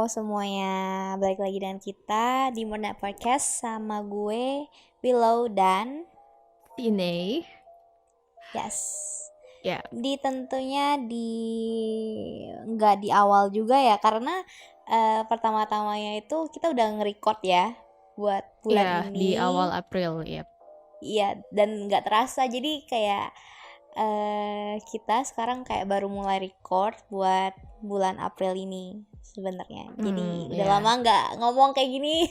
semuanya, balik lagi dengan kita di Murna Podcast sama gue, Willow dan Tine, Yes. ya, Tentunya nggak di awal juga ya, karena pertama-tamanya itu kita udah nge-record ya buat bulan ya di awal ini. April, ya. Iya, dan nggak terasa, jadi kayak kita sekarang kayak baru mulai record buat bulan April ini sebenarnya. Jadi udah lama Ya, nggak ngomong kayak gini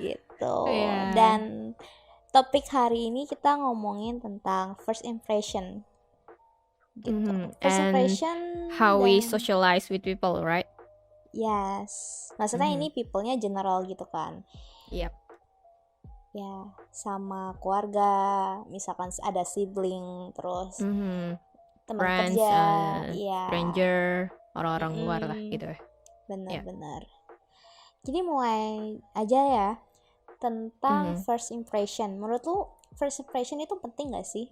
gitu. ya. Dan topik hari ini kita ngomongin tentang first impression gitu. First And impression how we dan socialize with people, right? yes, maksudnya Mhm, ini people-nya general gitu kan. Yep. Ya, sama keluarga, misalkan ada sibling, terus Mhm. teman Friends, kerja, iya. stranger, orang-orang luar lah Mm-mm. gitu. Ya. Benar-benar. Jadi mulai aja ya tentang Mhm. first impression. Menurut lu first impression itu penting gak sih?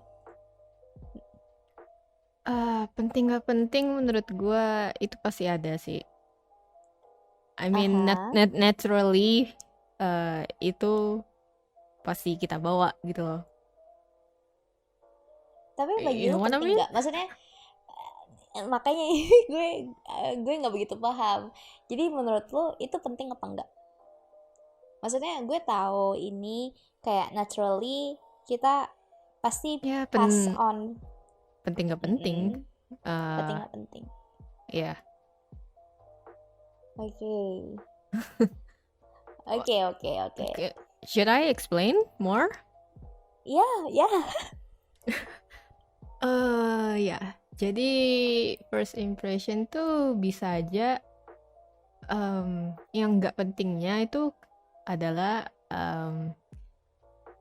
Penting gak penting menurut gua itu pasti ada sih. I mean, Aha. naturally itu pasti kita bawa gitu loh. Tapi bagi You lu know what I penting mean? gak? Maksudnya makanya gue gue nggak begitu paham. Jadi menurut lu itu penting apa enggak? Maksudnya gue tahu ini kayak naturally kita pasti Ya, pass on. penting gak penting. Mm-mm. Penting eh gak penting? ya. Oke. Oke, oke, oke. Okay. Should I explain more? Ya, ya. Ya. Jadi first impression tuh bisa aja yang nggak pentingnya itu adalah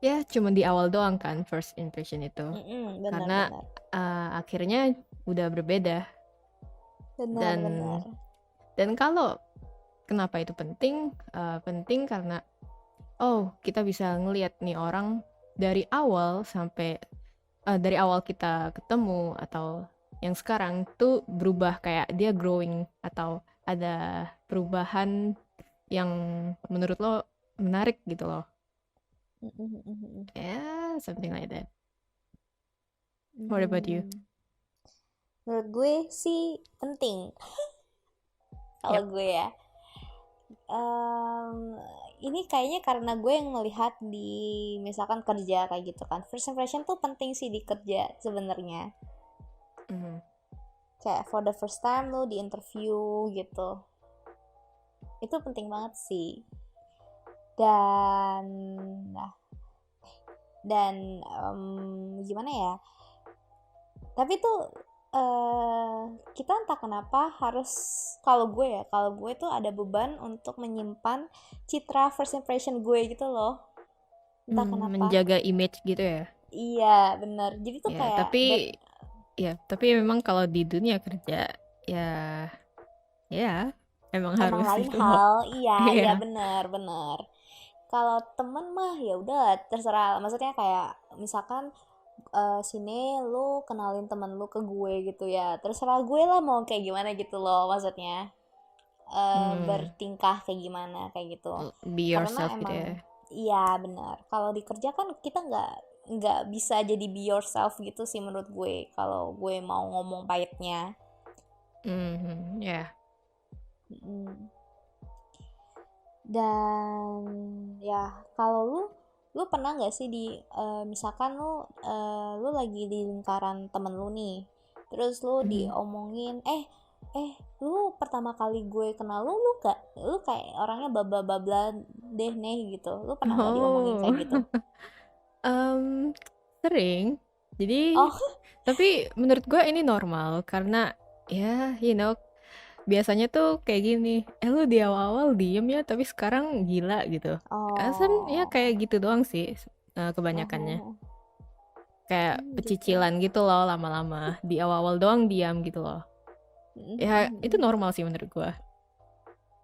ya cuma di awal doang kan first impression itu. Karena Benar-benar. akhirnya udah berbeda dan Benar-benar. kalau kenapa itu penting? Penting karena kita bisa ngelihat nih orang dari awal sampai dari awal kita ketemu atau yang sekarang tuh berubah, kayak dia growing atau ada perubahan yang menurut lo menarik gitu loh. Ya, something like that. What about you? Menurut gue sih penting kalau Yep. gue ya. Em, ini kayaknya karena gue yang melihat di misalkan kerja kayak gitu kan. First impression tuh penting sih di kerja sebenarnya. Mhm. Kayak for the first time lu di interview gitu. Itu penting banget sih. Dan nah, gimana ya? Tapi tuh kita entah kenapa harus, kalau gue tuh ada beban untuk menyimpan citra first impression gue gitu loh, entah kenapa. Menjaga image gitu ya. Iya benar, jadi tuh Ya, kayak tapi memang kalau di dunia kerja ya ya emang emang harus lain gitu loh. hal. Iya, iya, Iya. benar benar. Kalau temen mah ya udah terserah, maksudnya kayak misalkan sini lu kenalin temen lu ke gue gitu ya, terserah gue lah mau kayak gimana gitu loh, maksudnya Hmm, bertingkah kayak gimana kayak gitu, be karena yourself gitu emang ya. iya benar, kalau di kerja kan kita nggak bisa jadi be yourself gitu sih menurut gue, kalau gue mau ngomong pahitnya. Ya. Mm. Dan ya kalau lu pernah nggak sih di misalkan lu lagi di lingkaran temen lu nih, terus lu Mhm. diomongin lu pertama kali gue kenal lu kayak orangnya babla deh nih gitu, lu pernah nggak diomongin Oh, kayak gitu? sering. Jadi, Oh. tapi menurut gue ini normal karena ya, biasanya tuh kayak gini. Lu di awal-awal diem ya, tapi sekarang gila gitu. Alasan ya Oh. kayak gitu doang sih, kebanyakannya. Oh. Kayak Gitu. pecicilan gitu loh lama-lama. Di awal-awal doang diam gitu loh. Ya, itu normal sih menurut gue.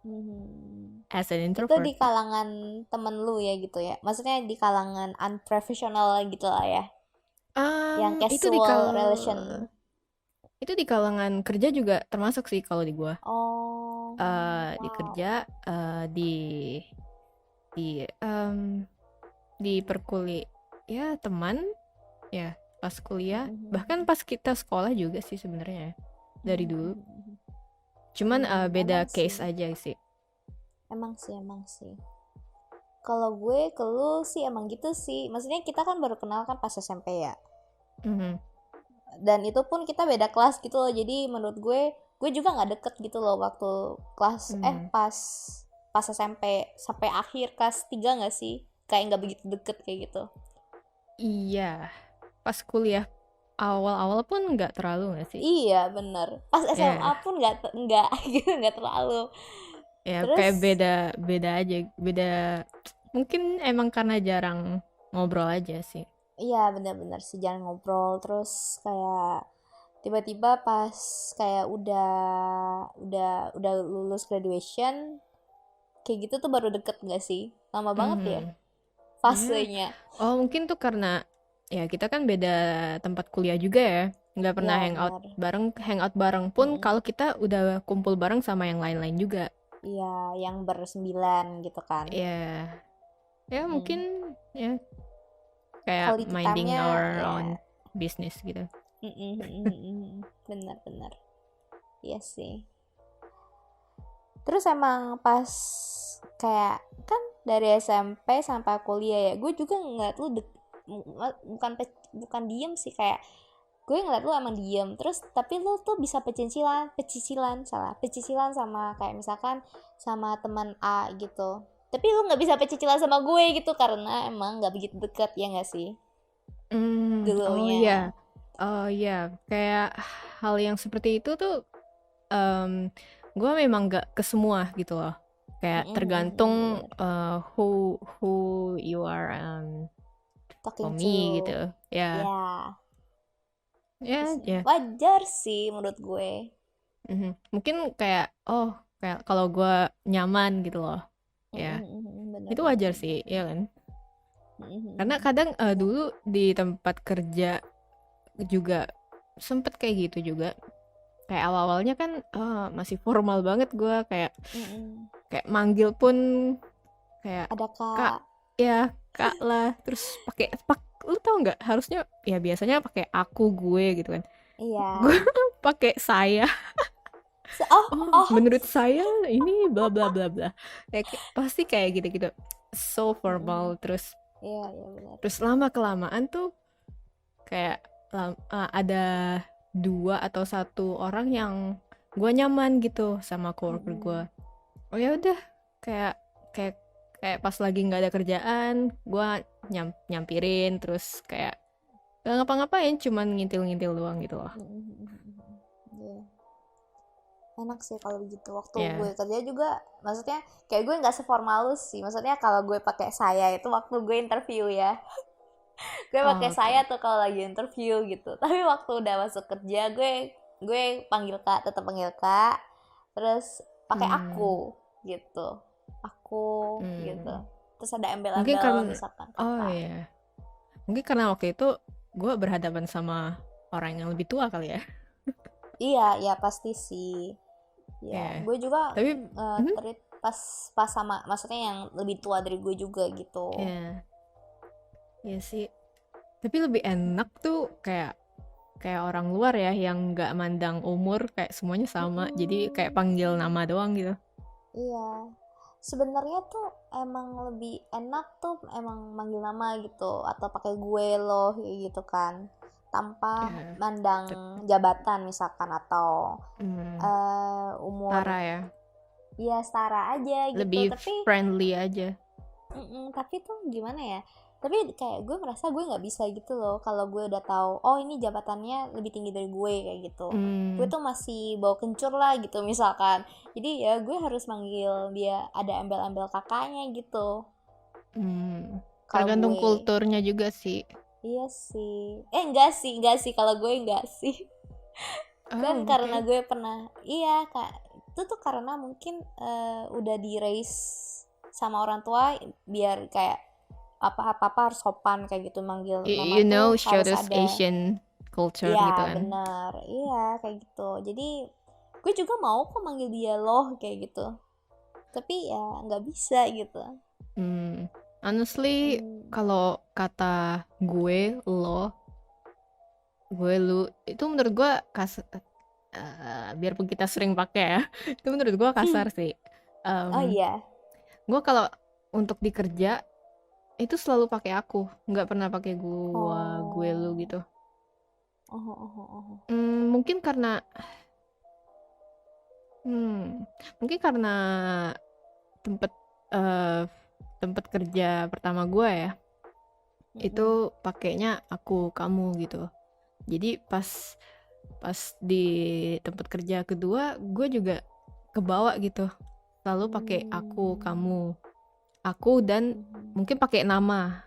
Mhm. As an Itu introvert. di kalangan temen lu ya gitu ya, maksudnya di kalangan unprofessional gitu lah ya, yang Um, itu di casual kal relation. itu di kalangan kerja juga termasuk sih kalau di gua. Oh, di wow. kerja, di di ya teman, ya pas kuliah, bahkan pas kita sekolah juga sih sebenarnya dari dulu. Cuman beda Emang case sih, aja sih. emang sih. Kalau gue ke lu sih emang gitu sih. Maksudnya kita kan baru kenal kan pas SMP ya. Mhm. Dan itu pun kita beda kelas gitu loh. Jadi menurut gue juga nggak deket gitu loh waktu kelas pas SMP sampai akhir kelas 3 nggak sih? Kayak nggak begitu deket kayak gitu. Iya, pas kuliah awal-awal pun nggak terlalu nggak sih? Iya bener. Pas SMA Ya, pun nggak gitu nggak terlalu. ya kayak Terus beda aja, beda. Mungkin emang karena jarang ngobrol aja sih. iya bener-bener sih jangan ngobrol. Terus kayak tiba-tiba pas kayak udah lulus graduation kayak gitu tuh baru deket gak sih? Lama banget ya Mhm. Ya, fasenya. oh mungkin tuh karena ya kita kan beda tempat kuliah juga ya, nggak pernah Ya benar. hangout bareng pun kalau kita udah kumpul bareng sama yang lain-lain juga. Iya yang bersembilan gitu kan. Ya, ya Mm. mungkin ya kayak Quality minding time-nya our ya. own business gitu. Benar-benar. Iya sih. Terus emang pas kayak kan dari SMP sampai kuliah ya, gue juga ngeliat lu bukan bukan diem sih, kayak gue ngeliat lu emang diem terus tapi lu tuh bisa pecicilan sama kayak misalkan sama teman A gitu, tapi lu nggak bisa pecicilan sama gue gitu karena emang nggak begitu deket ya nggak sih Oh iya, dulunya. oh iya, kayak hal yang seperti itu tuh em, gue memang gak ke semua gitu loh. Kayak tergantung Bener-bener who who you are for talking me gitu. to Ya, ya. ya, ya. Wajar sih menurut gue. Mungkin kayak kayak kalau gue nyaman gitu loh. Ya, Bener itu bener wajar bener sih, ya bener. kan? Karena kadang dulu di tempat kerja juga sempet kayak gitu juga. Kayak awal-awalnya kan masih formal banget gue, kayak kayak manggil pun kayak Ada kak, kak. ya kak lah, terus lu tau nggak, harusnya ya biasanya pakai aku gue gitu kan, gue Iya. pakai saya. Oh Oh oh. menurut saya ini bla bla bla bla, pasti kayak gitu gitu, so formal. terus Iya iya benar. terus lama kelamaan tuh kayak ada dua atau satu orang yang gue nyaman gitu sama coworker gue. Oh ya udah, kayak kayak kayak pas lagi nggak ada kerjaan gue nyampirin, terus kayak gak ngapa-ngapain, cuman ngintil-ngintil doang gitu loh. Iya. Enak sih kalau begitu. Waktu gue Ya. kerja juga, maksudnya kayak gue nggak seformal lu sih. Maksudnya kalau gue pakai saya itu waktu gue interview ya. Gue pakai Oh, saya oke. tuh kalau lagi interview gitu. Tapi waktu udah masuk kerja gue panggil kak, tetap panggil kak. Terus pakai Hmm, gitu. Aku gitu. hmm. Terus ada Mungkin embel-embel karena misalkan oh kakak. ya, mungkin karena waktu itu gue berhadapan sama orang yang lebih tua kali ya. Iya, ya pasti sih. Ya, Ya, gue juga tapi treat pas pas sama maksudnya yang lebih tua dari gue juga gitu. ya, ya sih. Tapi lebih enak tuh kayak kayak orang luar ya, yang nggak mandang umur, kayak semuanya sama. Jadi kayak Mm-mm. panggil nama doang gitu. Iya. Sebenarnya tuh emang lebih enak tuh emang manggil nama gitu atau pakai gue loh kayak gitu kan. Tanpa Ya, mandang tep- jabatan misalkan atau hmm, umur. Tara ya. Ya setara aja gitu. Lebih Tapi friendly aja. tapi tuh gimana ya? Tapi kayak gue merasa gue nggak bisa gitu loh kalau gue udah tahu oh ini jabatannya lebih tinggi dari gue kayak gitu. Gue Hmm, tuh masih bawa kencur lah gitu misalkan. Jadi ya gue harus manggil dia ada embel-embel kakaknya gitu. hmm. Kalau Tergantung gue kulturnya juga sih. iya sih. Enggak sih kalau gue enggak sih. Kan Oh, karena oke. gue pernah iya kak itu tuh karena mungkin udah di raise sama orang tua biar kayak apa harus sopan kayak gitu manggil nama You tuh know, harus Shoto's ada. Asian culture Iya gitu kan. benar iya kayak gitu jadi gue juga mau kok manggil dia loh kayak gitu, tapi ya nggak bisa gitu. Honestly, Hmm. kalau kata gue, lo, gue, lu, itu menurut gue kasar. Biarpun kita sering pakai ya, itu menurut gue kasar sih. Oh iya. Gue kalau untuk di kerja itu selalu pakai aku, nggak pernah pakai gue, lu Oh. gitu. Oh, oh, oh, oh. Mungkin karena mungkin karena tempat eh, tempat kerja pertama gue ya, Mm-mm. itu pakainya aku kamu gitu. Jadi pas di tempat kerja kedua gue juga kebawa gitu, selalu pakai aku kamu, aku dan Mhm. mungkin pakai nama,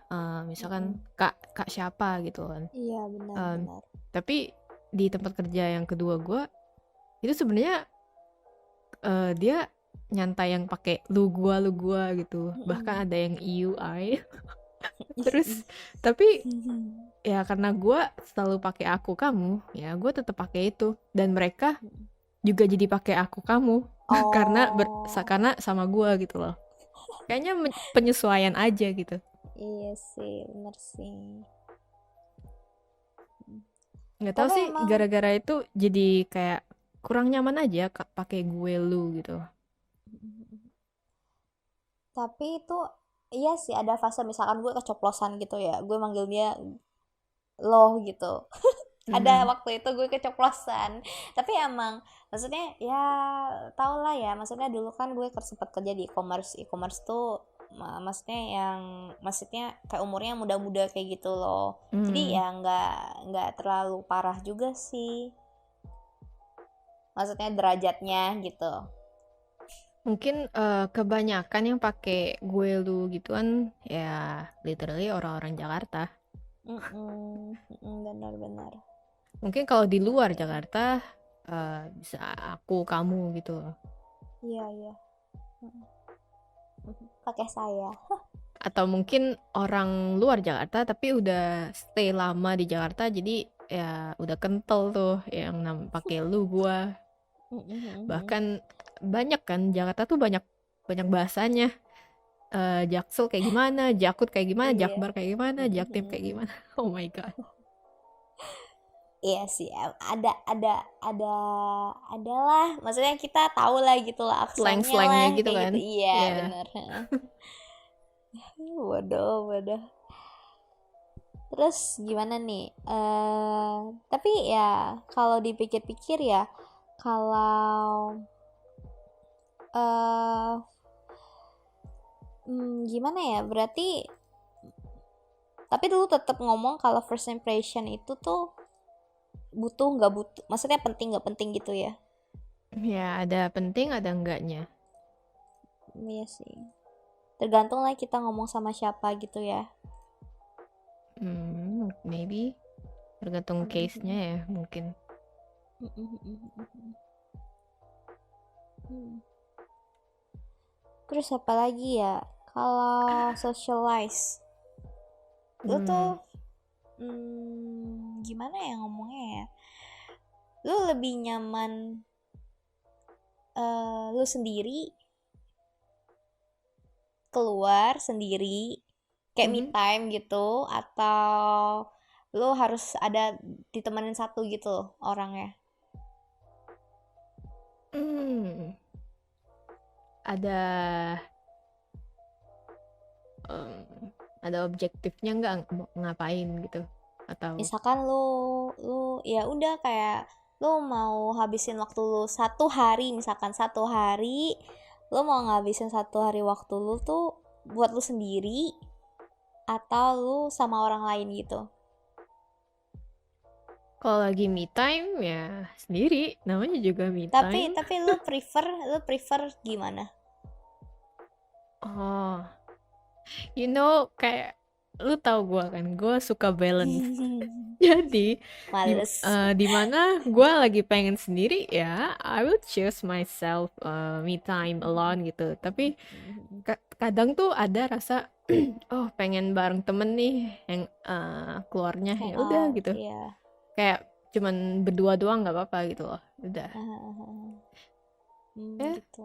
misalkan Mm-mm. kak siapa gitu kan. Iya, benar-benar. Tapi di tempat kerja yang kedua gue itu sebenarnya dia nyantai yang pakai lu gua gitu, bahkan ada yang you I. Terus tapi ya karena gue selalu pakai aku kamu, ya gue tetap pakai itu, dan mereka juga jadi pakai aku kamu karena Oh, karena sama gue gitu loh. Kayaknya penyesuaian aja gitu. iya sih, bener sih. Nggak tahu Tapi sih, emang, gara-gara itu jadi kayak kurang nyaman aja pakai gue lu gitu. tapi itu iya sih ada fase misalkan gue keceplosan gitu ya, gue manggil dia loh gitu. Ada Mhm. waktu itu gue keceplosan. Tapi emang maksudnya ya tau lah ya, maksudnya dulu kan gue sempat kerja di e-commerce. E-commerce tuh maksudnya yang maksudnya kayak umurnya muda-muda kayak gitu loh. Jadi Hmm. ya nggak terlalu parah juga sih. Maksudnya derajatnya gitu. Mungkin kebanyakan yang pakai gue lu gituan ya literally orang-orang Jakarta. Mm-mm, benar-benar. Mungkin kalau di luar Oke. Jakarta bisa aku kamu gitu. Iya, iya. Pakai saya. Atau mungkin orang luar Jakarta tapi udah stay lama di Jakarta, jadi ya udah kental tuh yang pakai lu gua. Bahkan banyak kan, Jakarta tuh banyak banyak bahasanya. Jaksel kayak gimana, Jakut kayak gimana, Iya. Jakbar kayak gimana, Jaktim kayak gimana. Oh my god. Iya sih, adalah, maksudnya kita tahu lah gitu lah aksennya Slang-slangnya lah gitu kayak kan. gitu. Iya, Ya. bener. Bodoh, bodoh. Terus gimana nih? Tapi ya kalau dipikir-pikir ya, kalau eh gimana ya? Berarti tapi dulu tetap ngomong kalau first impression itu tuh butuh nggak butuh, maksudnya penting nggak penting gitu ya. Ya ada penting ada enggaknya. Iya sih. Tergantung lah kita ngomong sama siapa gitu ya. Maybe tergantung case-nya ya mungkin. Terus apa lagi ya? Kalau socialize, lu tuh Hmm. gimana ya ngomongnya ya? Lu lebih nyaman lu sendiri, keluar sendiri, kayak me Mhm. time gitu, atau lu harus ada ditemenin satu gitu orangnya? Hmm. Ada em, ada objektifnya nggak mau ngapain gitu, atau Misalkan lu lu ya udah kayak lu mau habisin waktu lu 1 hari, misalkan 1 hari lu mau ngabisin 1 hari waktu lu tuh buat lu sendiri atau lu sama orang lain gitu. kalau lagi me time ya sendiri, namanya juga me tapi time. tapi lu prefer gimana? Oh, kayak lu tau gue kan, gue suka balance. Jadi Males. di mana gue lagi pengen sendiri ya, I will choose myself me time alone gitu. Tapi kadang tuh ada rasa oh pengen bareng temen nih yang keluarnya, ya udah Hangout gitu. ya. Kayak cuman berdua doang nggak apa-apa gitu loh. Udah. Ya, Gitu.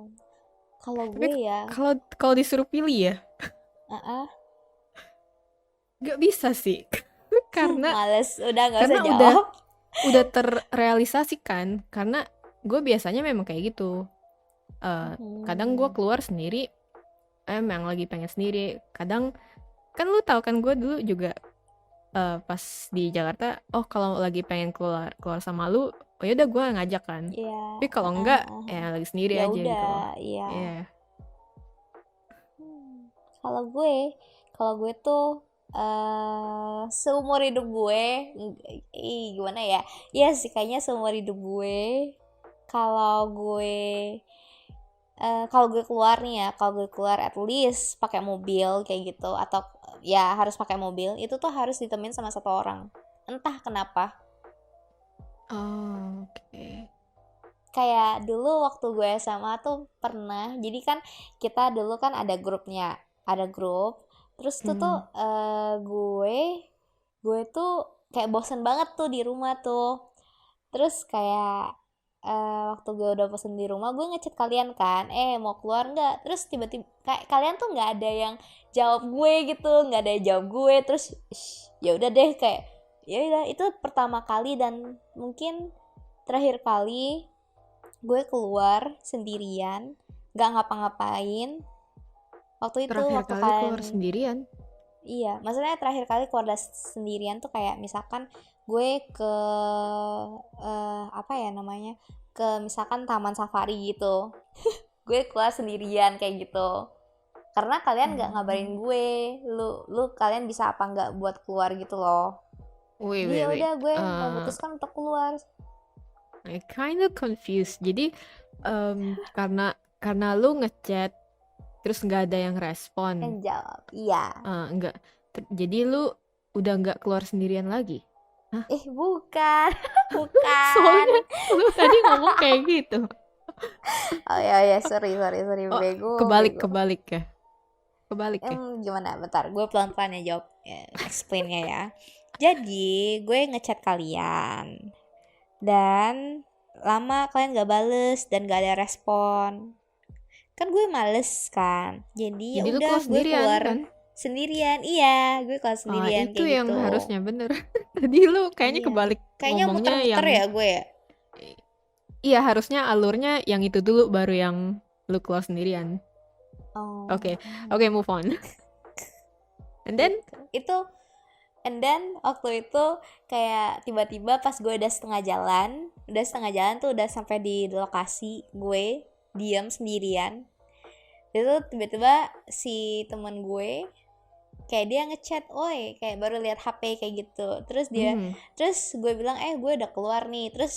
Kalau tapi gue ya, kalau kalau disuruh pilih ya, uh nggak bisa sih. Karena males, udah nggak usah karena jawab. udah terrealisasikan, karena gue biasanya memang kayak gitu. Kadang gue Hmm, keluar sendiri, emang lagi pengen sendiri. Kadang kan lu tahu kan gue dulu juga pas di Jakarta, oh kalau lagi pengen keluar keluar sama lu, oh yaudah gue ngajak kan. iya, Tapi kalau enggak, uh-uh. ya lagi sendiri Ya aja gitu loh. udah, iya. Iya. Hmm, Kalau gue tuh seumur hidup gue, gimana ya? Iya sih kayaknya seumur hidup gue. Kalau gue kalau gue keluar nih ya, kalau gue keluar at least pakai mobil kayak gitu, atau ya harus pakai mobil, itu tuh harus ditemenin sama satu orang. Entah kenapa. Oh, oke. Kayak dulu waktu gue SMA tuh pernah, jadi kan kita dulu kan ada grupnya, ada grup. Terus tuh tuh Hmm. gue tuh kayak bosen banget tuh di rumah tuh. Terus kayak waktu gue udah bosen di rumah, gue ngechat kalian kan, mau keluar nggak? Terus tiba-tiba kayak kalian tuh nggak ada yang jawab gue gitu, nggak ada yang jawab gue. Terus ya udah deh, kayak ya udah, itu pertama kali dan mungkin terakhir kali gue keluar sendirian, nggak ngapa-ngapain. Terakhir Waktu kali kalian, keluar sendirian. iya, maksudnya terakhir kali keluar sendirian tuh kayak misalkan gue ke apa ya namanya, ke misalkan taman safari gitu. Gue keluar sendirian kayak gitu. Karena kalian nggak ngabarin Hmm. gue, lu kalian bisa apa nggak buat keluar gitu loh. Wait, Jadi wait, ya wait. udah gue memutuskan untuk keluar. I kind of confused. Jadi karena lu ngechat terus nggak ada yang Yang respon, jawab, iya. nggak. Jadi lu udah nggak keluar sendirian lagi. Hah? Bukan, bukan. Soalnya lu tadi ngomong kayak gitu. Oh ya ya, sorry sorry sorry, Oh, bego kebalik bego. kebalik ya. Kebalik ya. Gimana? Bentar, gue pelan-pelan ya jawab, ya, explainnya ya. Jadi gue ngechat kalian dan lama kalian gak bales dan gak ada respon. Kan gue males kan. Jadi ya Jadi lu keluar udah gue sendirian keluar kan? sendirian. Iya, gue keluar sendirian Itu kayak yang gitu. harusnya bener. Tadi lu kayaknya Iya. kebalik Kayaknya ngomongnya muter-muter yang ya gue ya. iya harusnya alurnya yang itu dulu baru yang lu keluar sendirian. Oh. Oke, oke, move on. And then Gitu. Itu, and then waktu itu kayak tiba-tiba pas gue udah setengah jalan tuh, udah sampai di lokasi, gue diam sendirian. Itu tiba-tiba si teman gue kayak dia ngechat, oi, kayak baru lihat HP kayak gitu. hmm, Terus gue bilang, gue udah keluar nih. Terus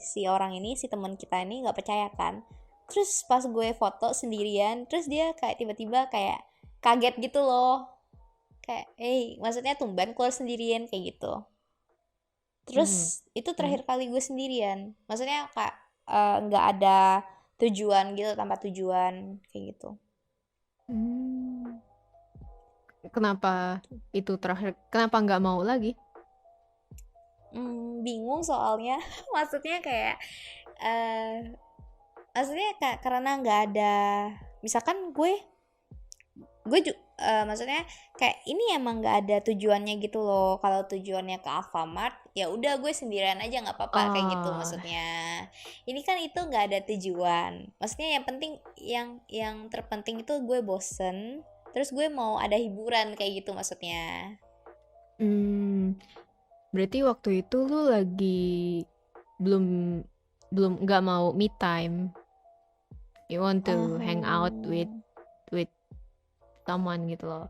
si orang ini, si teman kita ini nggak percaya kan. Terus pas gue foto sendirian, terus dia kayak tiba-tiba kayak kaget gitu loh. Kayak, maksudnya tumben keluar sendirian kayak gitu. hmm, Terus itu hmm. terakhir kali gue sendirian. Maksudnya kayak nggak ada tujuan gitu, tanpa tujuan kayak gitu. Hmm. Kenapa itu terakhir? Kenapa nggak mau lagi? Bingung soalnya. Maksudnya kayak eh maksudnya karena nggak ada, misalkan maksudnya kayak ini emang nggak ada tujuannya gitu loh. Kalau tujuannya ke Alfamart, ya udah gue sendirian aja nggak apa-apa kayak gitu Oh, maksudnya. Ini kan itu nggak ada tujuan, maksudnya yang penting, yang terpenting itu gue bosen, terus gue mau ada hiburan kayak gitu maksudnya. hmm, berarti waktu itu lu lagi belum belum nggak mau me time. You want to hang out with Ahem. with someone gitu loh.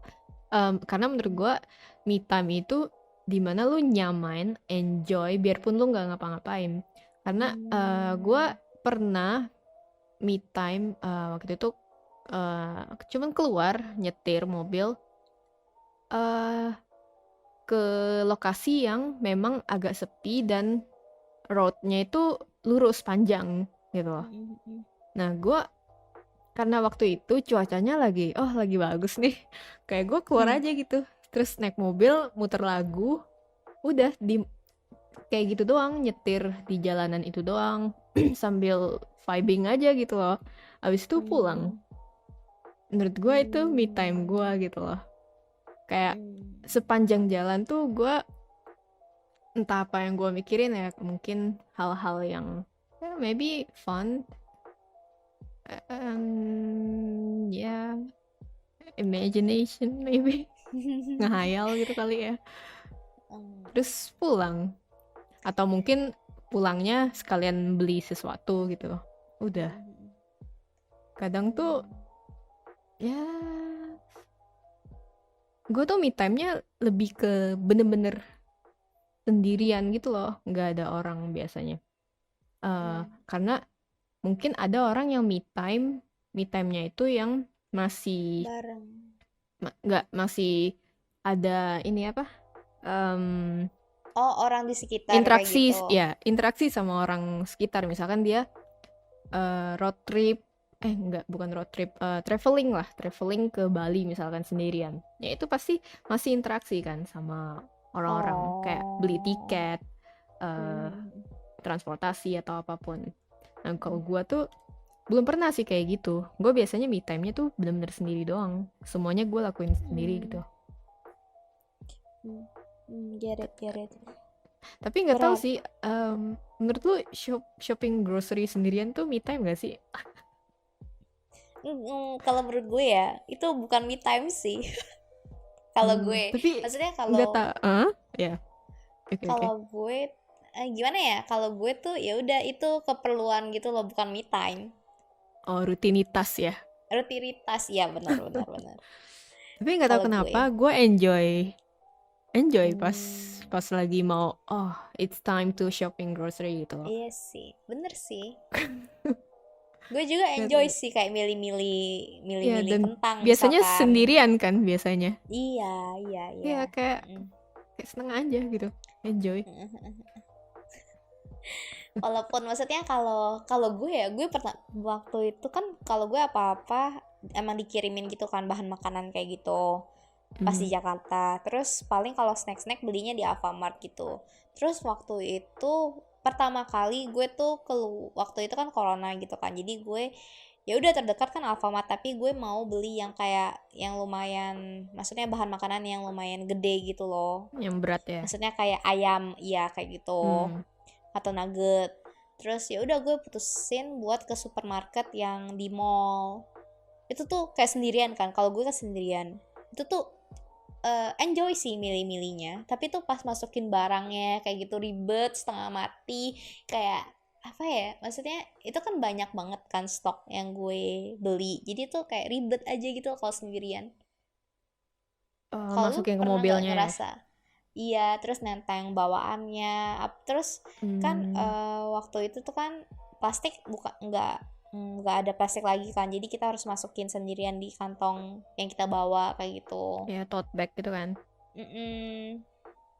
Karena menurut gue me time itu dimana lu nyaman, enjoy, biarpun lu nggak ngapa-ngapain. Karena gue Hmm. pernah me time waktu itu cuman keluar nyetir mobil eh ke lokasi yang memang agak sepi dan roadnya itu lurus panjang gitu loh. Nah gue karena waktu itu cuacanya lagi bagus nih, kayak gue keluar aja gitu, terus naik mobil muter lagu, udah di kayak gitu doang, nyetir di jalanan itu doang. sambil vibing aja gitu loh. Abis itu pulang. Menurut gue itu me time gue gitu loh. Kayak sepanjang jalan tuh gue entah apa yang gue mikirin ya, mungkin hal-hal yang maybe fun, ya imagination maybe, ngehayal gitu kali ya. Terus pulang, atau mungkin pulangnya sekalian beli sesuatu gitu, udah. Kadang tuh ya gue tuh me time-nya lebih ke bener-bener sendirian gitu loh, nggak ada orang biasanya. Karena mungkin ada orang yang me time-nya itu yang masih bareng. masih ada ini apa? Orang di sekitar Interaksi, kayak gitu. ya interaksi sama orang sekitar. Misalkan dia road trip, bukan road trip, traveling ke Bali misalkan sendirian. Ya itu pasti masih interaksi kan sama orang-orang, kayak beli tiket, transportasi atau apapun. Nah kalau gue tuh belum pernah sih kayak gitu. Gue biasanya me time-nya tuh bener-bener sendiri doang. Semuanya gue lakuin sendiri gitu. Get it. Tapi nggak tahu sih, menurut lu shopping grocery sendirian tuh me time gak sih? Kalau menurut gue ya itu bukan me time sih. Kalau gue, tapi maksudnya nggak kalau ya. kalau gue gimana ya? Kalau gue tuh ya udah itu keperluan gitu loh, bukan me time. Oh, rutinitas ya. Rutinitas ya, benar. Tapi nggak tahu kenapa gue enjoy pas lagi mau it's time to shopping grocery gitu loh. Iya sih, bener sih. Gue juga enjoy sih kayak milih-milih kentang biasanya misalkan. sendirian kan biasanya. Iya. Iya, kayak seneng aja gitu, enjoy. Walaupun maksudnya kalau gue pernah waktu itu kan, kalau gue apa-apa emang dikirimin gitu kan bahan makanan kayak gitu pas di Jakarta. Terus paling kalau snack belinya di Alfamart gitu. Terus waktu itu pertama kali gue tuh waktu itu kan corona gitu kan, jadi gue ya udah terdekat kan Alfamart, tapi gue mau beli yang kayak yang lumayan, maksudnya bahan makanan yang lumayan gede gitu loh, yang berat ya, maksudnya kayak ayam, iya kayak gitu, atau nugget. Terus ya udah gue putusin buat ke supermarket yang di mall. Itu tuh kayak sendirian kan, kalau gue kan sendirian. Itu tuh enjoy sih milih-milihnya, tapi tuh pas masukin barangnya kayak gitu ribet setengah mati, kayak apa ya, maksudnya itu kan banyak banget kan stok yang gue beli, jadi tuh kayak ribet aja gitu kalau sendirian. Kalau lu masukin ke pernah nggak mobilnya ya. ngerasa? Iya, terus nenteng bawaannya, terus kan waktu itu tuh kan plastik nggak ada plastik lagi kan, jadi kita harus masukin sendirian di kantong yang kita bawa kayak gitu. Ya, tote bag gitu kan.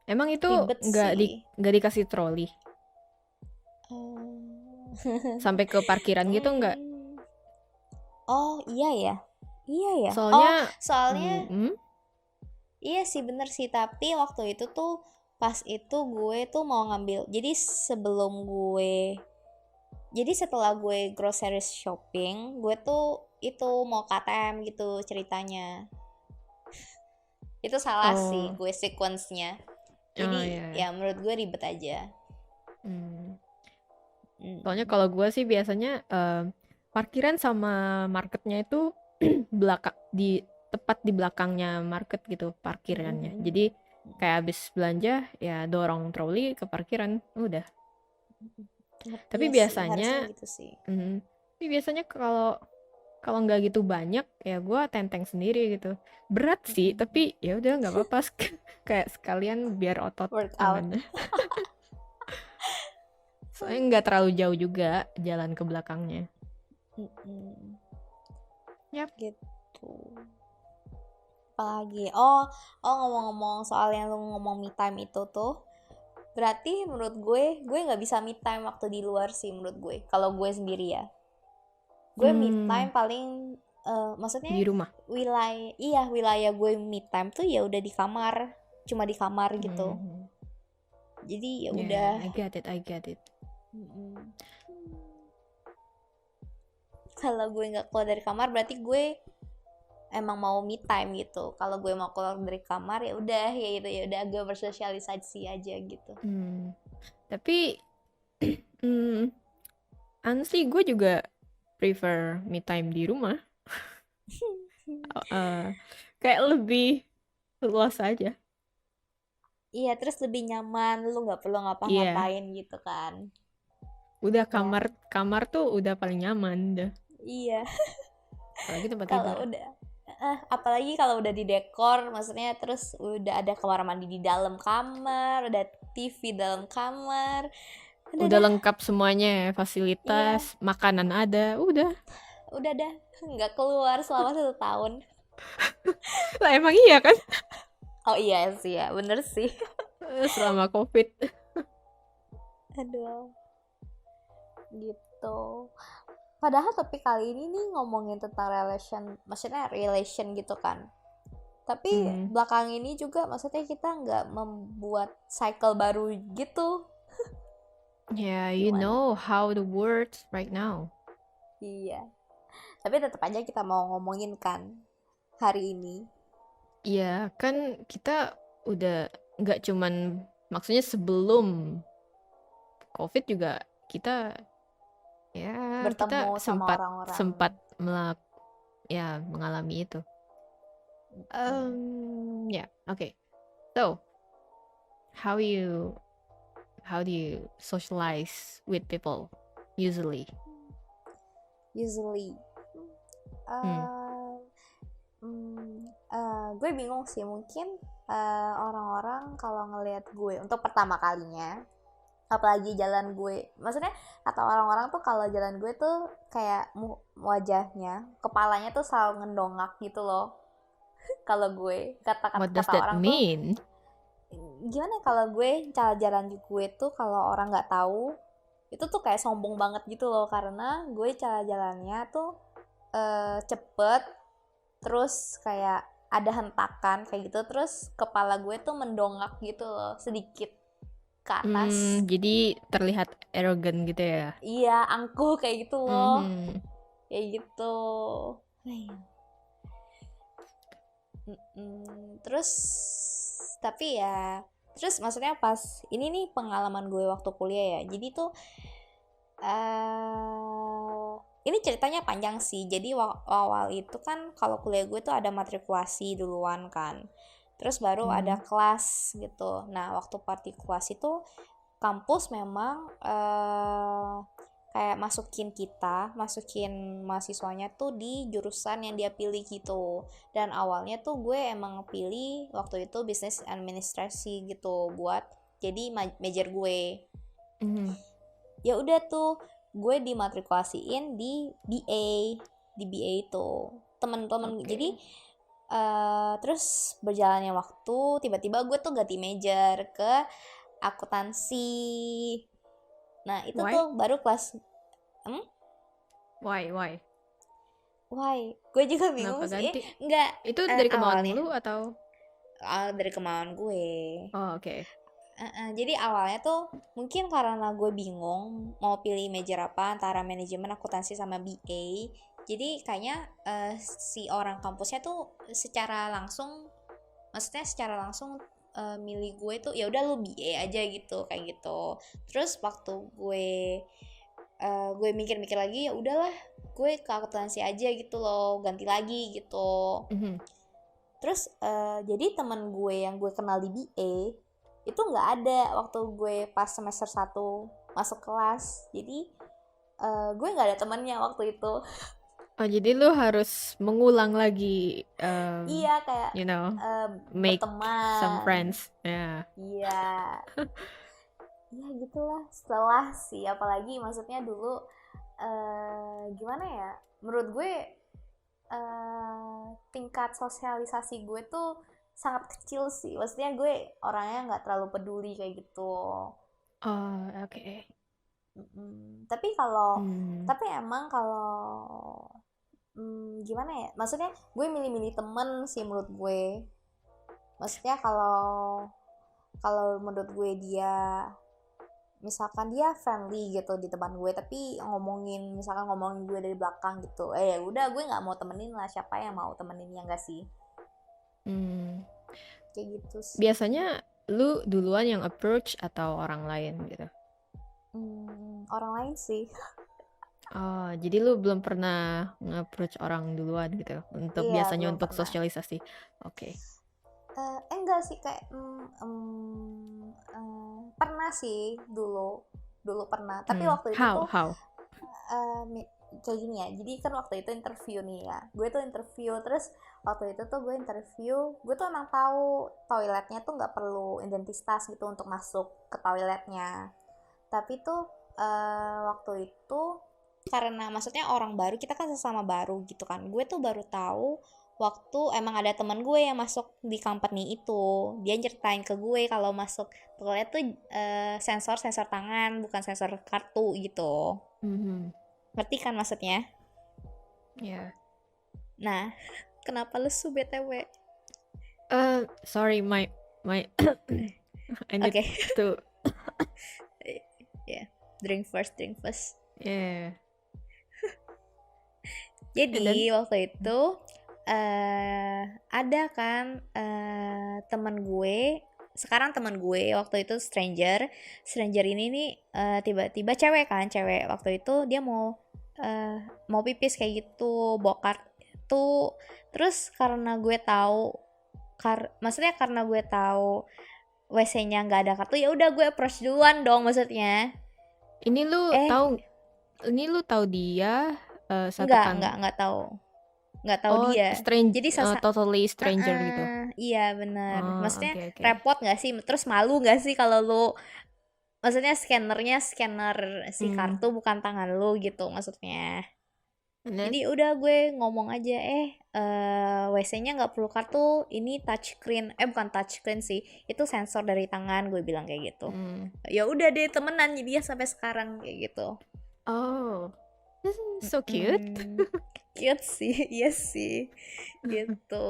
Emang itu Ribet sih. nggak dikasih troli? Sampai ke parkiran gitu nggak? Oh iya ya. Soalnya Iya sih, bener sih, tapi waktu itu tuh pas itu gue tuh mau ngambil, jadi setelah gue grocery shopping, gue tuh itu mau KTM gitu ceritanya. Itu salah sih gue sequence-nya. Jadi ya menurut gue ribet aja. Soalnya kalau gue sih biasanya parkiran sama marketnya itu tepat di belakangnya market gitu parkirannya. Jadi kayak habis belanja ya dorong troli ke parkiran, udah. Tapi biasanya gitu sih. Tapi biasanya kalau nggak gitu banyak ya gue tenteng sendiri gitu. Berat sih, tapi ya udah nggak apa-apa. Kayak sekalian biar otot tangannya. Soalnya nggak terlalu jauh juga jalan ke belakangnya. Yap. Gitu. Apalagi? Oh ngomong-ngomong soal yang lu ngomong me time itu tuh, berarti menurut gue nggak bisa me time waktu di luar sih menurut gue. Kalau gue sendiri ya, gue me time paling maksudnya di rumah. Wilayah gue me time tuh ya udah di kamar, cuma di kamar gitu. Jadi ya udah. I get it. Mm-mm. Kalau gue nggak keluar dari kamar berarti gue emang mau me time gitu. Kalau gue mau keluar dari kamar ya udah, ya itu ya udah, gue bersosialisasi aja gitu. Tapi honestly gue juga prefer me time di rumah. Kayak lebih luas aja. Iya, terus lebih nyaman, lu nggak perlu Iya, ngapa-ngapain gitu kan. udah Ya, kamar kamar tuh udah paling nyaman dah. iya. Apalagi tempat tidur. Kalau udah apalagi kalau udah di dekor, maksudnya terus udah ada kamar mandi di dalam kamar, udah TV dalam kamar, udah Udah dah. lengkap semuanya, Iya, fasilitas, makanan ada, udah dah, nggak keluar selama 1 tahun. lah emang iya kan. Oh iya sih ya, bener sih. Selama COVID. Aduh, gitu. Padahal topik kali ini nih ngomongin tentang relation, maksudnya relation gitu kan. Tapi Hmm. belakang ini juga maksudnya kita nggak membuat cycle baru gitu. Yeah, you Gimana? know how the words right now. Iya. Tapi tetap aja kita mau ngomongin kan hari ini. Iya, kan kita udah nggak cuman, maksudnya sebelum COVID juga kita, ya Bertemu kita sama sempat orang-orang. sempat ya mengalami itu. Yeah, okay. So, how you how do you socialize with people usually? Usually. Hmm. Uh, gue bingung sih, mungkin orang-orang kalau ngelihat gue untuk pertama kalinya, apalagi jalan gue, maksudnya atau orang-orang tuh kalau jalan gue tuh kayak wajahnya, kepalanya tuh selalu ngedongak gitu loh. Kalau gue What does kata that orang tuh mean? gimana ya, kalau gue cara jalan gue tuh kalau orang nggak tahu itu tuh kayak sombong banget gitu loh, karena gue cara jalannya tuh cepet, terus kayak ada hentakan kayak gitu, terus kepala gue tuh mendongak gitu loh sedikit ke atas. Jadi terlihat arrogant gitu ya. Iya, angkuh kayak gitu loh, Mhm. kayak gitu. Terus tapi ya, terus maksudnya pas ini nih pengalaman gue waktu kuliah ya, jadi tuh ini ceritanya panjang sih. Jadi awal itu kan kalau kuliah gue tuh ada matrikulasi duluan kan, terus baru ada kelas gitu. Nah waktu matrikulasi tuh kampus memang kayak masukin mahasiswanya tuh di jurusan yang dia pilih gitu. Dan awalnya tuh gue emang pilih waktu itu bisnis administrasi gitu buat jadi major gue. Ya udah tuh gue dimatrikulasiin di BA itu temen-temen. Oke. Jadi terus berjalannya waktu tiba-tiba gue tuh ganti major ke akuntansi. Nah itu Why? tuh baru kelas Why? why gue juga bingung Kenapa sih. ganti? Enggak, Itu dari kemauan awalnya lu atau? dari kemauan gue. Oh, oke. Jadi awalnya tuh mungkin karena gue bingung mau pilih major apa antara manajemen, akuntansi sama BA. Jadi kayaknya si orang kampusnya tuh maksudnya secara langsung milih gue tuh ya udah lu BA aja gitu kayak gitu. Terus waktu gue mikir-mikir lagi, ya udahlah gue ke akuntansi aja gitu loh, ganti lagi gitu. Terus jadi teman gue yang gue kenal di BA itu nggak ada waktu gue pas semester 1 masuk kelas. Jadi gue nggak ada temannya waktu itu. Oh, jadi lu harus mengulang lagi, Iya, kayak you know, make some berteman. friends. Ya. Iya, iya gitulah. Setelah sih, apalagi maksudnya dulu gimana ya? Menurut gue tingkat sosialisasi gue tuh sangat kecil sih. Maksudnya gue orangnya nggak terlalu peduli kayak gitu. Oh, oke. Tapi emang kalau gimana ya? Maksudnya gue milih-milih temen sih menurut gue. Maksudnya kalau kalau menurut gue dia misalkan dia friendly gitu di depan gue, tapi misalkan ngomongin gue dari belakang gitu, udah gue nggak mau temenin lah, siapa yang mau temenin, ya nggak sih? Hmm. Kayak gitu sih. Biasanya lu duluan yang approach atau orang lain gitu? Orang lain sih. Oh, jadi lu belum pernah nge-approach orang duluan gitu untuk Iya, biasanya belum untuk pernah. sosialisasi. Oke. Enggak sih, kayak pernah sih dulu pernah, tapi waktu itu tuh How? kayak gini ya. Jadi kan waktu itu interview nih ya, gue tuh interview, terus waktu itu tuh gue tuh emang tahu toiletnya tuh nggak perlu identitas gitu untuk masuk ke toiletnya. Tapi tuh waktu itu, karena maksudnya orang baru, kita kan sesama baru gitu kan, gue tuh baru tahu waktu emang ada teman gue yang masuk di company itu. Dia ceritain ke gue kalau masuk toilet tuh sensor tangan, bukan sensor kartu gitu. Ngerti kan maksudnya? Yeah. Nah, kenapa lesu BTW? Sorry, my I need Oke. to. Yeah, drink first. Yeah. Jadi waktu itu ada kan teman gue, sekarang teman gue waktu itu stranger ini nih, tiba-tiba cewek waktu itu dia mau pipis kayak gitu, bokar tuh. Terus karena gue tahu, maksudnya karena gue tahu WC-nya nggak ada kartu, ya udah gue approach duluan dong maksudnya. Ini lu tahu dia satu kan? Nggak tahu Oh, dia. Jadi totally stranger gitu. Iya benar. Oh, Maksudnya oke. repot nggak sih? Terus malu nggak sih kalau lu, maksudnya scanner si kartu bukan tangan lu gitu maksudnya. And then, Jadi udah gue ngomong aja, WC-nya nggak perlu kartu, ini touchscreen, bukan touchscreen sih, itu sensor dari tangan, gue bilang kayak gitu. Ya udah deh, temenan jadi ya sampai sekarang kayak gitu. oh, this is so cute. Cute sih, iya sih, gitu.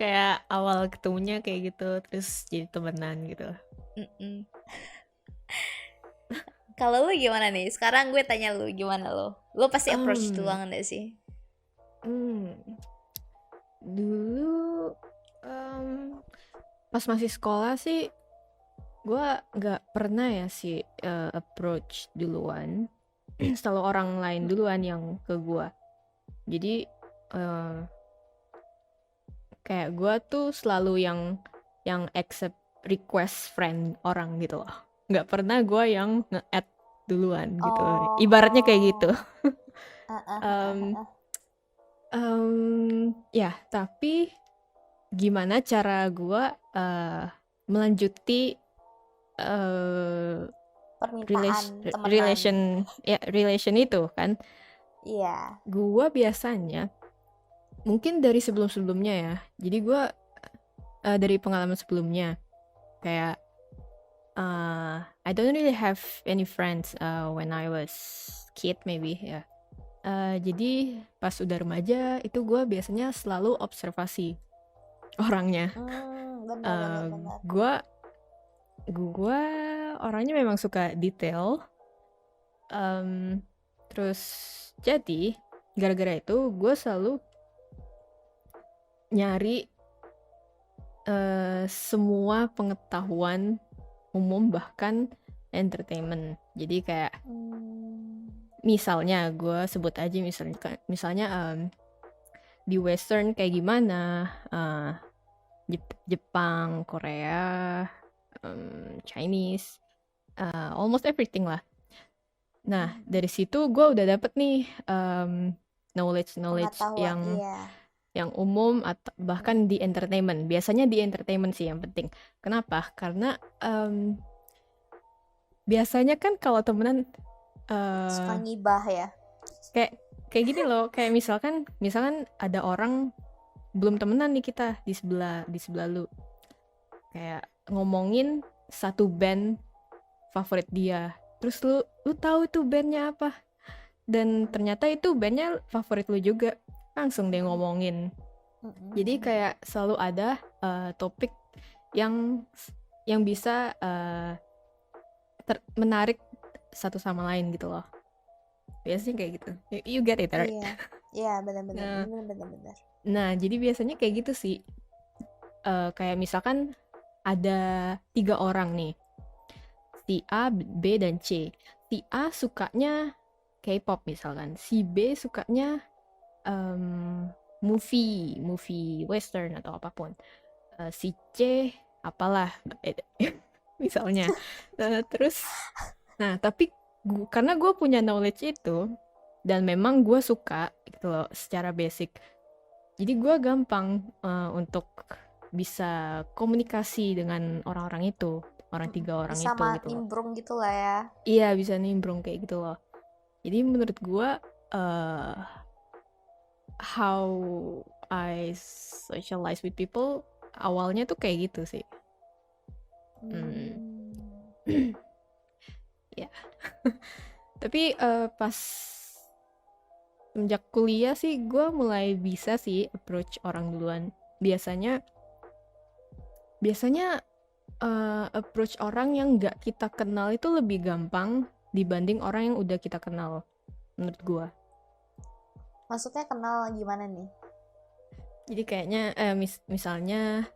Kayak awal ketemunya kayak gitu, terus jadi temenan gitu. Kalau lu gimana nih? Sekarang gue tanya lu, gimana lu? Lu pasti approach duluan gak sih? Dulu pas masih sekolah sih gue nggak pernah ya sih approach duluan. Selalu orang lain duluan yang ke gue. Jadi kayak gue tuh selalu yang accept request friend orang gitu loh. Nggak pernah gue yang nge-add duluan gitu. Ibaratnya kayak gitu. Ya, tapi gimana cara gue melanjuti relation itu kan? Iya. Gue biasanya mungkin dari sebelum-sebelumnya ya. Jadi gue dari pengalaman sebelumnya kayak I don't really have any friends when I was kid maybe ya. Jadi pas udah remaja itu gue biasanya selalu observasi orangnya. Gue orangnya memang suka detail. Terus jadi gara-gara itu gue selalu nyari semua pengetahuan umum bahkan entertainment. Jadi kayak misalnya gue sebut aja misalnya di western kayak gimana, Jepang, Korea, Chinese, almost everything lah. Nah dari situ gue udah dapet nih knowledge yang umum atau bahkan di entertainment. Biasanya di entertainment sih yang penting. Kenapa? Karena biasanya kan kalau temenan suka ngibah ya. Kayak gini loh, kayak misalkan ada orang belum temenan nih kita di sebelah lu. Kayak ngomongin satu band favorit dia. Terus lu tahu itu bandnya apa? Dan ternyata itu bandnya favorit lu juga. Langsung dia ngomongin. Jadi kayak selalu ada topik yang bisa menarik satu sama lain gitu loh. Biasanya kayak gitu. You get it, right? Iya, iya, benar-benar, Nah, benar-benar. jadi biasanya kayak gitu sih. Kayak misalkan ada 3 orang nih, si A, B, dan C. Si A sukanya K-pop misalkan, si B sukanya movie western atau apapun. Si C apalah, misalnya. Terus, nah tapi karena gue punya knowledge itu dan memang gue suka gitu loh secara basic, jadi gue gampang untuk bisa komunikasi dengan orang-orang itu, orang 3 orang Bisa itu gitu loh. nimbrung gitu lah ya. Iya, bisa nimbrung kayak gitu loh. Jadi menurut gue uh, how I socialize with people awalnya tuh kayak gitu sih. Ya. Tapi pas semenjak kuliah sih gue mulai bisa sih approach orang duluan. Biasanya approach orang yang nggak kita kenal itu lebih gampang dibanding orang yang udah kita kenal, menurut gue. Maksudnya kenal gimana nih? Jadi kayaknya misalnya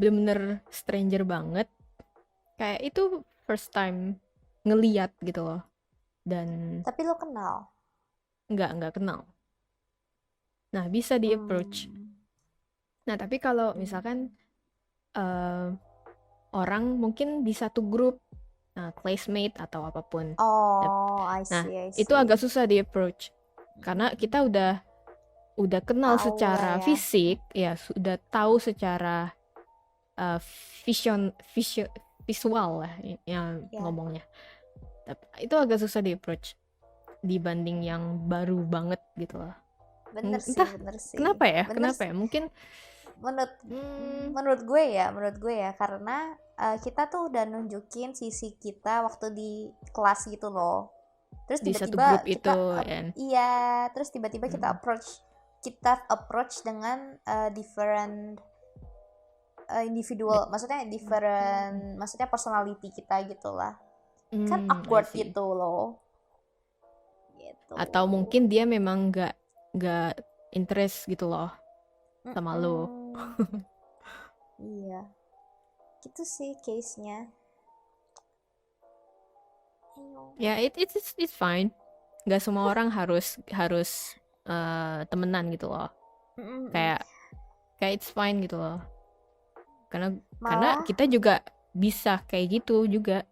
bener-bener stranger banget, kayak itu first time ngeliat gitu loh, dan Tapi lo kenal? nggak kenal. Nah, bisa di approach. Nah, tapi kalau misalkan orang mungkin di satu grup, classmate atau apapun. Oh, I Nah, see. itu agak susah di approach karena kita udah kenal Tahu secara lah ya. fisik, ya sudah tahu secara visual lah yang ngomongnya. Tapi itu agak susah di approach dibanding yang baru banget gitu loh. Bener Entah sih. Kenapa ya? Bener kenapa ya? Mungkin menurut gue ya karena kita tuh udah nunjukin sisi kita waktu di kelas gitu loh. Terus di satu tiba-tiba grup kita itu kan. iya, terus tiba-tiba kita approach dengan different individual, maksudnya different, maksudnya personality kita gitulah. Kan awkward gitu loh. Gitu. Atau mungkin dia memang nggak interest gitu loh sama lo. Iya, gitu sih case-nya. Ya, it's fine. Nggak semua orang harus temenan gitu loh. Kayak it's fine gitu loh. Karena kita juga bisa kayak gitu juga.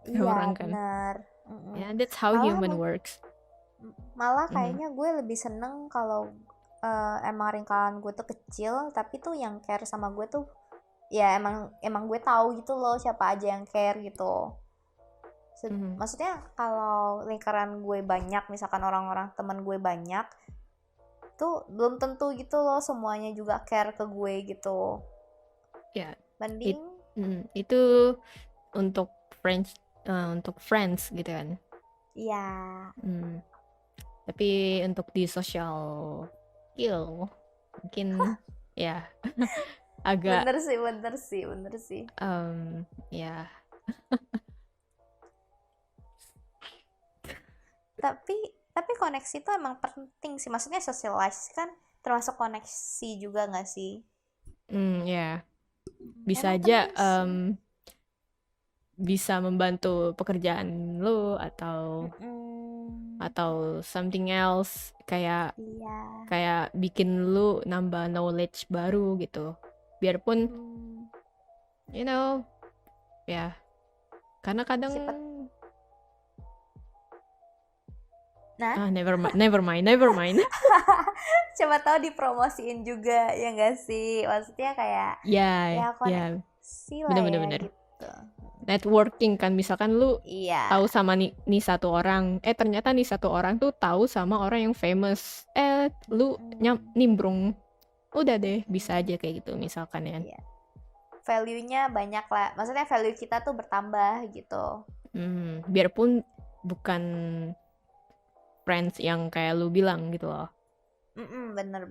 Iya, orang kan. Benar. Yeah, that's how human works. Malah kayaknya gue lebih seneng kalau emang lingkaran gue tuh kecil, tapi tuh yang care sama gue tuh ya emang gue tahu gitu loh siapa aja yang care gitu. Maksudnya kalau lingkaran gue banyak, misalkan orang-orang teman gue banyak, tuh belum tentu gitu loh semuanya juga care ke gue gitu. Ya. Banding itu untuk friends gitu kan. Iya. Tapi untuk di social skill mungkin ya agak bener sih ya. tapi koneksi itu emang penting sih, maksudnya socialize kan termasuk koneksi juga nggak sih? Ya bisa aja bisa membantu pekerjaan lo atau something else, kayak bikin lu nambah knowledge baru gitu, biarpun ya karena kadang never mind. Coba tahu dipromosiin juga ya nggak sih, maksudnya kayak koneksi lah bener. gitu. Networking kan, misalkan lu tahu sama nih satu orang, ternyata nih satu orang tuh tahu sama orang yang famous, lu nimbrung, udah deh, bisa aja kayak gitu misalkan ya. Value-nya banyak lah, maksudnya value kita tuh bertambah gitu. Biarpun bukan friends yang kayak lu bilang gitu loh. Bener.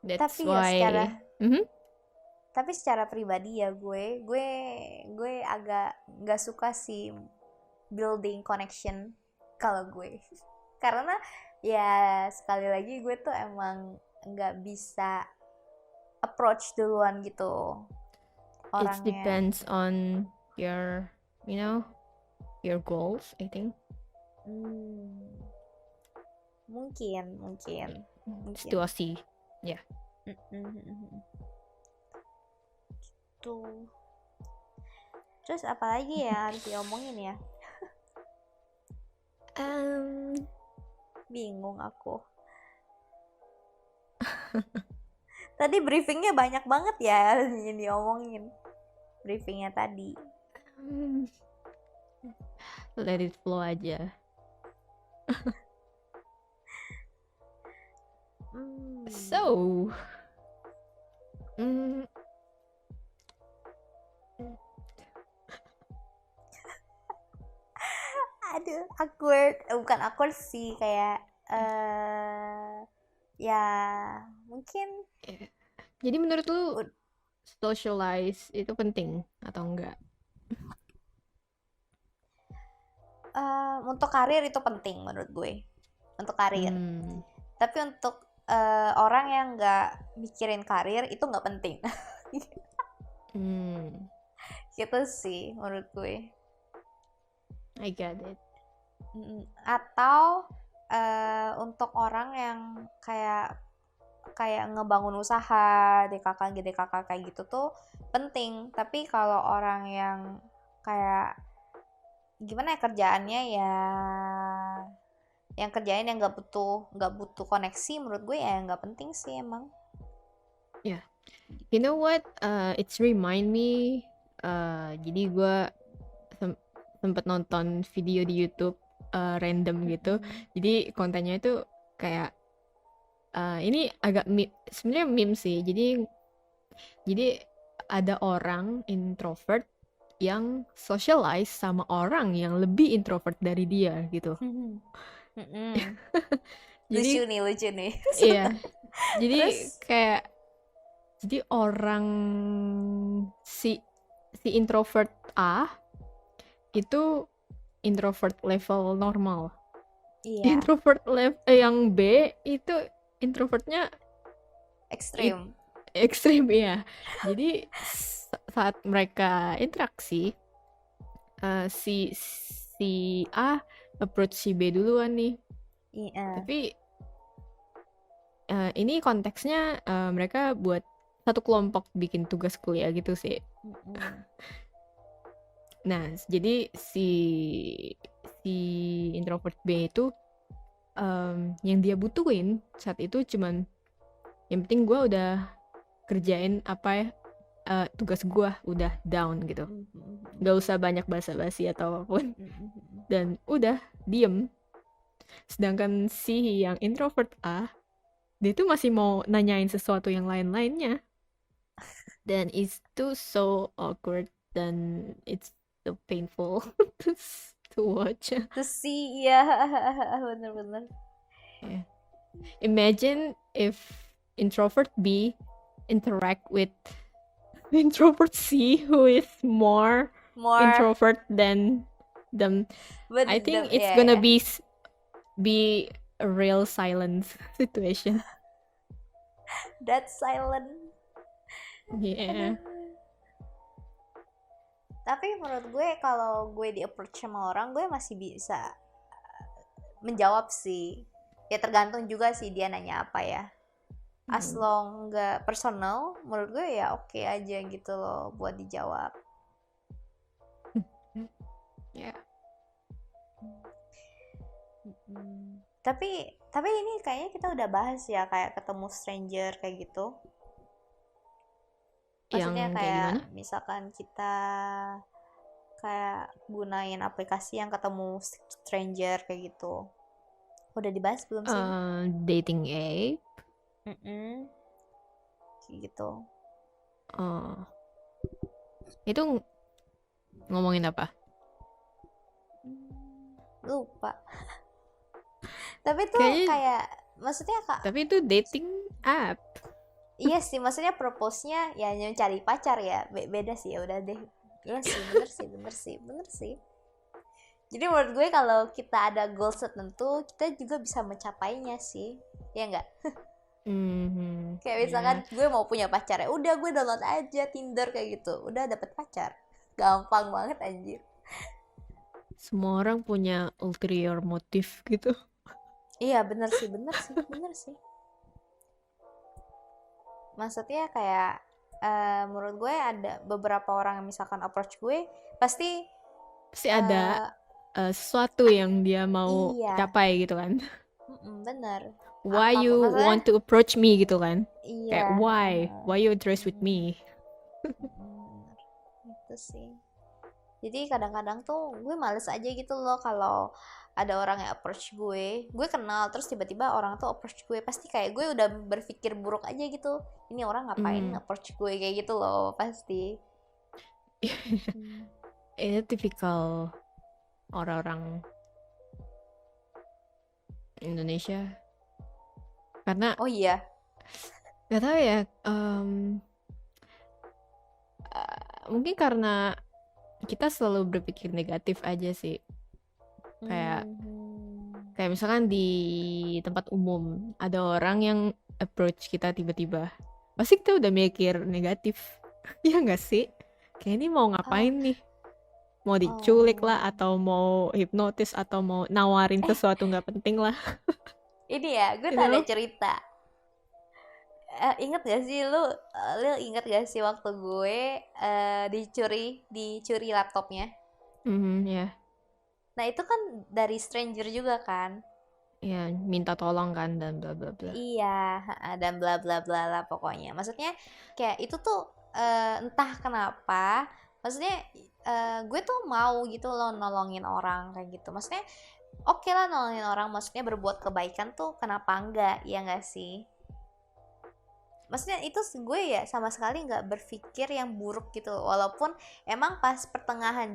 That's why tapi secara pribadi ya gue agak nggak suka sih building connection kalau gue karena ya sekali lagi gue tuh emang nggak bisa approach duluan gitu It orangnya. depends on your, your goals, I think. Mungkin Situasi, ya. tuh. Terus apalagi ya harus diomongin ya? Bingung aku. Tadi briefingnya banyak banget ya yang diomongin. Briefingnya tadi. Let it flow aja. So, aduh awkward, bukan awkward sih kayak ya mungkin. Jadi menurut lu socialize itu penting atau enggak? Untuk karir itu penting menurut gue, untuk karir. Tapi untuk orang yang nggak mikirin karir itu nggak penting. Gitu sih menurut gue. I get it. Atau untuk orang yang kayak ngebangun usaha DKK kayak gitu tuh penting. Tapi kalau orang yang kayak gimana ya kerjaannya ya yang kerjain yang nggak butuh koneksi, menurut gue ya nggak penting sih emang. Yeah, you know what? It's remind me. Jadi gue sempet nonton video di YouTube random gitu. Jadi kontennya itu kayak ini agak sebenarnya meme sih. Jadi ada orang introvert yang socialize sama orang yang lebih introvert dari dia gitu. Lucu nih. Iya. Jadi kayak orang si introvert A itu introvert level normal. Iya. Introvert level yang B itu introvertnya ekstrim ya. Jadi saat mereka interaksi si A approach si B duluan nih. Iya. Tapi ini konteksnya mereka buat satu kelompok bikin tugas kuliah gitu sih. Nah, jadi si introvert B itu yang dia butuhin saat itu cuman yang penting gue udah kerjain apa ya tugas gue udah down gitu, nggak usah banyak basa-basi atau apapun, dan udah diem. Sedangkan si yang introvert A dia tuh masih mau nanyain sesuatu yang lain-lainnya, dan itu so awkward dan it's so painful to watch. To see, ya bener-bener. Yeah. Imagine if introvert B interact with introvert C who is more introvert than them. But I think it's gonna be a real silence situation. That's silent. Yeah. Tapi menurut gue kalau gue di approach sama orang, gue masih bisa menjawab sih. Ya tergantung juga sih dia nanya apa ya. As long nggak personal, menurut gue ya oke aja gitu loh buat dijawab. Ya. Tapi ini kayaknya kita udah bahas ya kayak ketemu stranger kayak gitu. Maksudnya kayak misalkan kita kayak gunain aplikasi yang ketemu stranger kayak gitu. Udah dibahas belum sih? Dating app. Kayak gitu. Itu ngomongin apa? Lupa. Tapi tuh kayak maksudnya Tapi itu dating app. Iya sih, maksudnya propose-nya ya yang cari pacar ya. Beda sih, ya udah deh. Iya sih, bener sih. Jadi menurut gue kalau kita ada goals tertentu, kita juga bisa mencapainya sih. Ya enggak? Kayak misalkan Ya, gue mau punya pacar ya, udah gue download aja Tinder kayak gitu. Udah dapet pacar. Gampang banget anjir. semua orang punya ulterior motif gitu. Iya, bener sih. Maksudnya kayak menurut gue ada beberapa orang yang misalkan approach gue, pasti Pasti ada eh sesuatu yang dia mau iya, capai gitu kan. bener. Why Apapun you maksudnya, want to approach me gitu kan. Kayak iya, why you interest with mm, me. bener. Itu sih. Jadi kadang-kadang tuh gue males aja gitu loh kalau ada orang yang approach gue kenal terus tiba-tiba orang tuh approach gue, pasti kayak gue udah berpikir buruk aja gitu, ini orang ngapain Hmm. approach gue kayak gitu loh pasti. Hmm. Ini tipikal orang-orang Indonesia karena Oh iya. nggak tahu ya, mungkin karena kita selalu berpikir negatif aja sih. Kayak Hmm. kayak misalkan di tempat umum ada orang yang approach kita tiba-tiba, pasti kita udah mikir negatif. Ya nggak sih? Kayak ini mau Oh, ngapain nih? Mau diculik lah, oh. atau mau hipnotis, atau mau nawarin Eh, sesuatu nggak penting lah. ini ya, gue You tuh ada know? cerita. Ingat gak sih lu, inget gak sih waktu gue dicuri laptopnya? Ya, Nah itu kan dari stranger juga kan? ya minta tolong kan dan bla bla bla. Iya, dan bla bla bla lah pokoknya. Maksudnya kayak itu tuh entah kenapa, maksudnya gue tuh mau gitu loh nolongin orang kayak gitu. Maksudnya oke lah nolongin orang, maksudnya berbuat kebaikan tuh kenapa enggak, ya enggak sih? Maksudnya itu gue ya sama sekali nggak berpikir yang buruk gitu, walaupun emang pas pertengah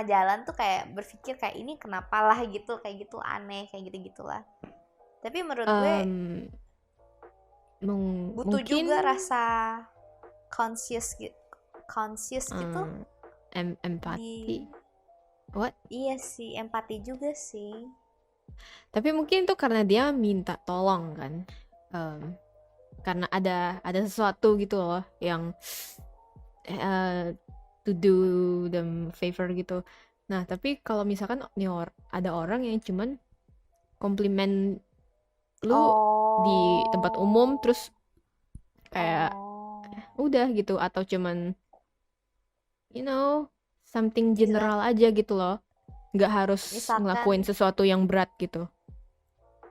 jalan tuh kayak berpikir kayak ini kenapa lah gitu, kayak gitu aneh kayak gitu gitulah. Tapi menurut gue Em, butuh Mungkin juga rasa conscious gitu empati. di. What? Iya sih, empati juga sih. Tapi mungkin itu karena dia minta tolong kan. Em, karena ada sesuatu gitu loh yang to do them favor gitu. Nah, tapi kalau misalkan ada orang yang cuman komplimen lu di tempat umum Oh, terus kayak oh, udah gitu, atau cuman something misal, general aja gitu loh, nggak harus ngelakuin misalkan sesuatu yang berat gitu.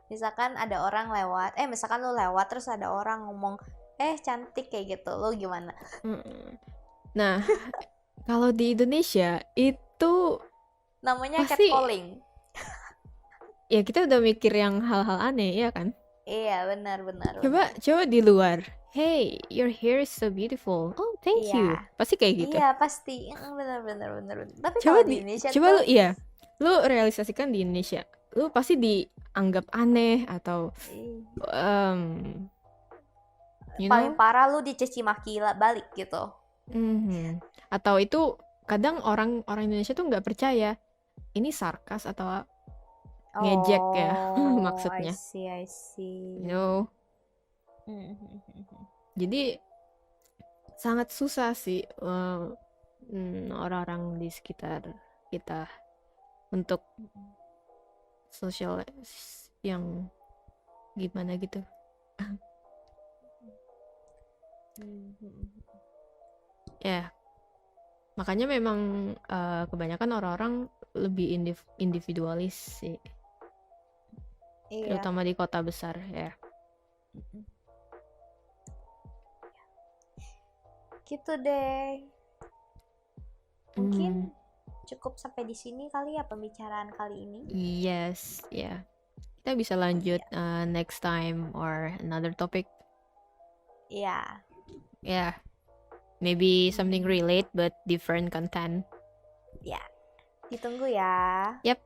misalkan ada orang lewat, misalkan lu lewat terus ada orang ngomong cantik kayak gitu, lu gimana? Mm. Nah, kalau di Indonesia itu Namanya pasti catcalling. ya kita udah mikir yang hal-hal aneh ya kan. Iya, benar benar Coba benar. coba di luar, hey, your hair is so beautiful, oh thank Iya, you, pasti kayak gitu. iya pasti. Benar benar benar benar. Tapi Coba kalau di di Indonesia coba tuh lu, iya, lu realisasikan di Indonesia, lu pasti dianggap aneh atau ih, um, you paling know parah lu dicaci maki balik gitu. mhm. Atau itu kadang orang-orang Indonesia tuh nggak percaya ini sarkas atau ngejek ya Oh, I maksudnya, see, I you see. know. Jadi sangat susah sih orang-orang di sekitar kita untuk sosial yang gimana gitu. Ya, makanya memang kebanyakan orang-orang lebih individualis sih, Iya, terutama di kota besar ya. gitu deh. Mungkin cukup sampai di sini kali ya pembicaraan kali ini. Yes, ya. Kita bisa lanjut next time or another topic. Iya. Yeah, maybe something relate but different content. Ya. Ditunggu ya. Yep.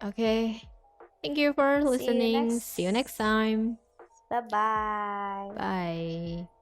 Okay. Thank you for See you listening. next. See you next time. Bye bye. Bye.